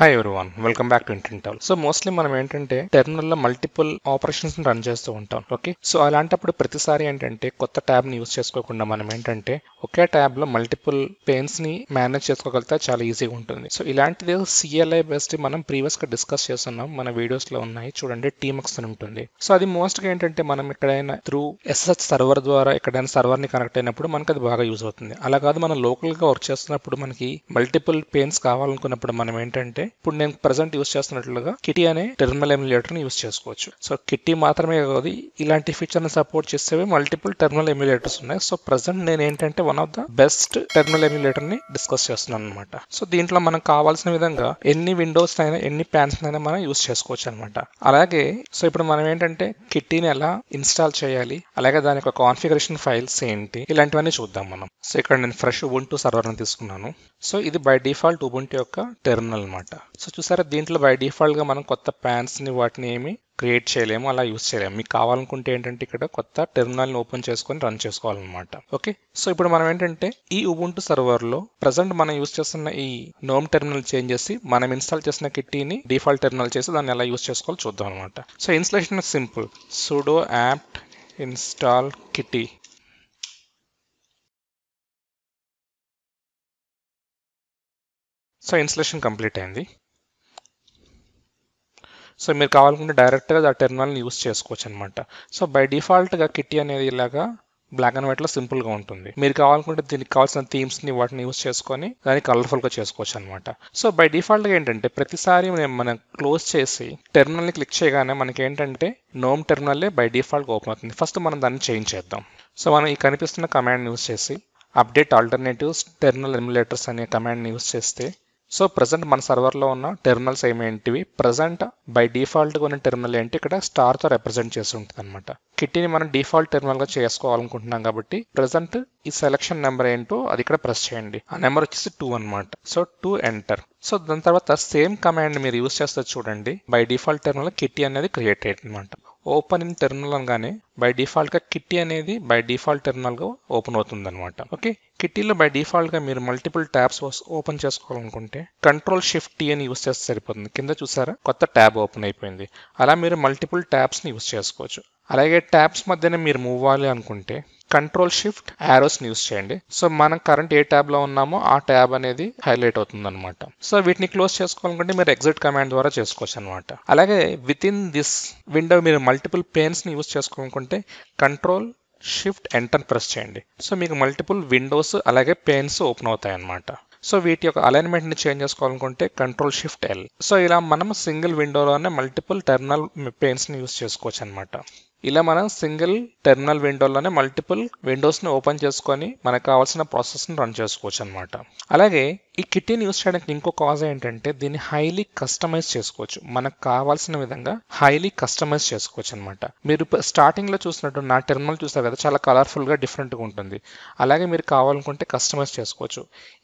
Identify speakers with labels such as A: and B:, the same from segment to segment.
A: Hi everyone, welcome back to intentowl. So mostly మనం ఏంటంటే terminal లో మల్టిపుల్ ఆపరేషన్స్ ని రన్ చేస్తూ ఉంటాం. ఓకే, సో అలాంటప్పుడు ప్రతిసారి ఏంటంటే కొత్త ట్యాబ్ ని యూజ్ చేసుకోకుండా మనం ఏంటంటే ఒకే ట్యాబ్ లో మల్టిపుల్ పెయిన్స్ ని మేనేజ్ చేసుకోగలిగితే చాలా ఈజీగా ఉంటుంది. సో ఇలాంటిది CLI బేస్డ్ మనం ప్రీవియస్ గా డిస్కస్ చేస్తున్నాం, మన వీడియోస్ లో ఉన్నాయి చూడండి. టీఎంఎక్స్ అని ఉంటుంది. సో అది మోస్ట్ గా ఏంటంటే మనం ఎక్కడైనా త్రూ SSH సర్వర్ ద్వారా ఎక్కడైనా సర్వర్ ని కనెక్ట్ అయినప్పుడు మనకి అది బాగా యూజ్ అవుతుంది. అలా కాదు మనం లోకల్ గా వర్క్ చేస్తున్నప్పుడు మనకి మల్టిపుల్ పెయిన్స్ కావాలనుకున్నప్పుడు మనం ఏంటంటే ఇప్పుడు నేను ప్రజెంట్ యూస్ చేస్తున్నట్లుగా కిటీ అనే టెర్మినల్ ఎమ్యులేటర్ ని యూస్ చేసుకోవచ్చు. సో కిటీ మాత్రమే కాదు, ఇలాంటి ఫీచర్ ని సపోర్ట్ చేసేవి మల్టిపుల్ టెర్మినల్ ఎమ్యులేటర్స్ ఉన్నాయి. సో ప్రజెంట్ నేను ఏంటంటే one of the best terminal emulator ని డిస్కస్ చేస్తున్నాను అనమాట. సో దీంట్లో మనకు కావాల్సిన విధంగా ఎన్ని విండోస్ అయినా ఎన్ని ప్యాన్స్ అయినా మనం యూస్ చేసుకోవచ్చు అనమాట. అలాగే సో ఇప్పుడు మనం ఏంటంటే కిట్టీని ఎలా ఇన్స్టాల్ చేయాలి, అలాగే దాని యొక్క కాన్ఫిగరేషన్ ఫైల్స్ ఏంటి, ఇలాంటివన్నీ చూద్దాం మనం. సో ఇక్కడ నేను ఫ్రెష్ ఉబుంటు సర్వర్ ని తీసుకున్నాను. సో ఇది బై డిఫాల్ట్ ఉబుంటు యొక్క టెర్మినల్ అనమాట. సో చూసారా, దీంట్లో బై డిఫాల్ట్ గా మనం కొత్త ప్యాన్స్ ని వాటిని ఏమి క్రియేట్ చేయలేము, అలా యూస్ చేయలేము. మీకు కావాలనుకుంటే ఏంటంటే ఇక్కడ కొత్త టెర్మినల్ ని ఓపెన్ చేసుకొని రన్ చేసుకోవాలన్నమాట. ఓకే, సో ఇప్పుడు మనం ఏంటంటే ఈ ఉబుంటు సర్వర్ లో ప్రజెంట్ మనం యూస్ చేస్తున్న ఈ నోమ్ టెర్మినల్ చేంజ్ చేసి మనం ఇన్స్టాల్ చేసిన కిట్టీని డిఫాల్ట్ టెర్మినల్ చేసి దాన్ని ఎలా యూస్ చేసుకోవాలో చూద్దాం అనమాట. So installation simple, sudo apt install kitty. So installation complete అయింది. సో మీరు కావాలనుకుంటే డైరెక్ట్గా ఆ టెర్మినల్ని యూస్ చేసుకోవచ్చు అనమాట. సో బై డిఫాల్ట్గా కిట్టీ అనేది ఇలాగా బ్లాక్ అండ్ వైట్లో సింపుల్గా ఉంటుంది. మీరు కావాలనుకుంటే దీనికి కావాల్సిన థీమ్స్ని వాటిని యూస్ చేసుకొని దాన్ని కలర్ఫుల్గా చేసుకోవచ్చు అనమాట. సో బై డిఫాల్ట్గా ఏంటంటే ప్రతిసారి మనం క్లోజ్ చేసి టెర్మినల్ని క్లిక్ చేయగానే మనకి ఏంటంటే నోమ్ టెర్మినల్లే బై డిఫాల్ట్గా ఓపెన్ అవుతుంది. ఫస్ట్ మనం దాన్ని చేంజ్ చేద్దాం. సో మనం ఈ కనిపిస్తున్న కమాండ్ యూస్ చేసి అప్డేట్ ఆల్టర్నేటివ్స్ టెర్మినల్ ఎమ్యులేటర్స్ అనే కమాండ్ని యూస్ చేస్తే సో ప్రజెంట్ మన సర్వర్లో ఉన్న టెర్మినల్స్ ఏమేంటివి, ప్రజెంట్ బై డిఫాల్ట్గా ఉన్న టెర్మినల్ ఏంటి ఇక్కడ స్టార్తో రిప్రజెంట్ చేసి ఉంటుంది అనమాట. కిట్టీని మనం డిఫాల్ట్ టెర్మినల్గా చేసుకోవాలనుకుంటున్నాం కాబట్టి ప్రజెంట్ ఈ సెలక్షన్ నెంబర్ ఏంటో అది ఇక్కడ ప్రెస్ చేయండి. ఆ నెంబర్ వచ్చేసి 2 అనమాట. So 2 enter. సో దాని తర్వాత సేమ్ కమాండ్ మీరు యూస్ చేస్తే చూడండి, బై డిఫాల్ట్ టెర్మినల్ కిట్టీ అనేది క్రియేట్ అయ్యింది అనమాట. ఓపెన్ ఇన్ టెర్మినల్ అనగానే బై డిఫాల్ట్ గా కిట్టీ అనేది బై డిఫాల్ట్ టెర్మినల్ గా ఓపెన్ అవుతుంది అనమాట. ఓకే, కిట్టీలో బై డిఫాల్ట్ గా మీరు మల్టిపుల్ ట్యాబ్స్ ఓపెన్ చేసుకోవాలనుకుంటే Ctrl+Shift+T అని యూస్ చేస్తే సరిపోతుంది. కింద చూసారా కొత్త ట్యాబ్ ఓపెన్ అయిపోయింది. అలా మీరు మల్టిపుల్ ట్యాబ్స్ ని యూస్ చేసుకోవచ్చు. అలాగే ట్యాబ్స్ మధ్యన మీరు మూవ్ అవ్వాలి అనుకుంటే Ctrl+Shift+Arrows ని యూస్ చేయండి. సో మనం కరెంట్ ఏ ట్యాబ్ లో ఉన్నామో ఆ ట్యాబ్ అనేది హైలైట్ అవుతుంది అనమాట. సో వీటిని క్లోజ్ చేసుకోవాలనుకుంటే మీరు ఎగ్జిట్ కమాండ్ ద్వారా చేసుకోవచ్చు అనమాట. అలాగే విత్ ఇన్ దిస్ విండో మీరు మల్టిపుల్ పెయిన్స్ ని యూస్ చేసుకోవాలనుకుంటే Ctrl+Shift+Enter ప్రెస్ చేయండి. సో మీకు మల్టిపుల్ విండోస్ అలాగే పెయిన్స్ ఓపెన్ అవుతాయి అనమాట. సో వీటి యొక్క అలైన్మెంట్ ని చేంజ్ చేసుకోవాలనుకుంటే Ctrl+Shift+L. సో ఇలా మనం సింగిల్ విండోలోనే మల్టిపుల్ టెర్మినల్ పెయిన్స్ ని యూస్ చేసుకోవచ్చు అనమాట. ఇలా మనం సింగిల్ టెర్మినల్ విండోలోనే మల్టిపుల్ విండోస్ని ఓపెన్ చేసుకొని మనకు కావాల్సిన ప్రాసెస్ని రన్ చేసుకోవచ్చు అనమాట. అలాగే ఈ కిట్టీని యూస్ చేయడానికి ఇంకో కాజ్ ఏంటంటే దీన్ని హైలీ కస్టమైజ్ చేసుకోవచ్చు. మనకు కావాల్సిన విధంగా హైలీ కస్టమైజ్ చేసుకోవచ్చు అనమాట. మీరు స్టార్టింగ్ లో చూసినట్టు నా టెర్మినల్ చూస్తారు కదా, చాలా కలర్ఫుల్ గా డిఫరెంట్ గా ఉంటుంది. అలాగే మీరు కావాలనుకుంటే కస్టమైజ్ చేసుకోవచ్చు.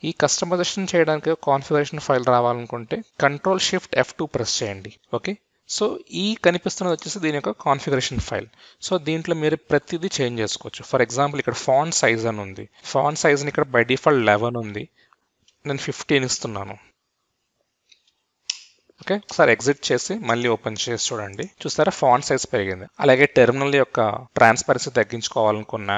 A: ఈ కస్టమైజేషన్ చేయడానికి కాన్ఫిగరేషన్ ఫైల్ రావాలనుకుంటే Ctrl+Shift+F2 ప్రెస్ చేయండి. ఓకే, సో ఈ కనిపిస్తున్నది వచ్చేసి దీని యొక్క కాన్ఫిగరేషన్ ఫైల్. సో దీంట్లో మీరు ప్రతిదీ చేంజ్ చేసుకోవచ్చు. ఫర్ ఎగ్జాంపుల్ ఇక్కడ ఫాంట్ సైజ్ అని ఉంది. ఫాంట్ సైజ్ని ఇక్కడ బై డిఫాల్ట్ 11 ఉంది, నేను 15 ఇస్తున్నాను. ఓకే, ఒకసారి ఎగ్జిట్ చేసి మళ్ళీ ఓపెన్ చేసి చూడండి. చూస్తారా ఫాంట్ సైజ్ పెరిగింది. అలాగే టెర్మినల్ యొక్క ట్రాన్స్పరెన్సీ తగ్గించుకోవాలనుకున్నా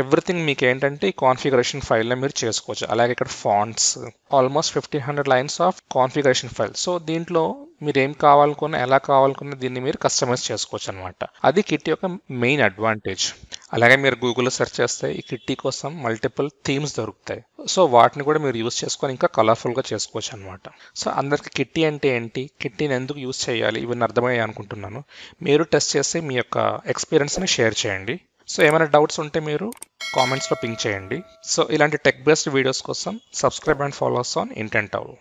A: ఎవ్రీథింగ్ మీకు ఏంటంటే ఈ కాన్ఫిగరేషన్ ఫైల్లో మీరు చేసుకోవచ్చు. అలాగే ఇక్కడ fonts almost 1500 lines of configuration file. So దీంట్లో మీరు ఏం కావాలనుకున్నా ఎలా కావాలనుకున్నా దీన్ని మీరు కస్టమైజ్ చేసుకోవచ్చు అనమాట. అది కిట్టీ యొక్క మెయిన్ అడ్వాంటేజ్. అలాగే మీరు గూగుల్లో సెర్చ్ చేస్తే ఈ కిట్టీ కోసం మల్టిపుల్ థీమ్స్ దొరుకుతాయి. సో వాటిని కూడా మీరు యూస్ చేసుకొని ఇంకా కలర్ఫుల్గా చేసుకోవచ్చు అనమాట. సో అందరికి కిట్టీ అంటే ఏంటి, కిట్టీని ఎందుకు యూస్ చేయాలి, ఇవన్నీ అర్థమయ్యాయి అనుకుంటున్నాను. మీరు టెస్ట్ చేసి మీ యొక్క ఎక్స్పీరియన్స్ని షేర్ చేయండి. సో ఏమైనా డౌట్స్ ఉంటే మీరు కామెంట్స్లో పింక్ చేయండి. సో ఇలాంటి టెక్ బేస్డ్ వీడియోస్ కోసం subscribe and follow us on intentowl.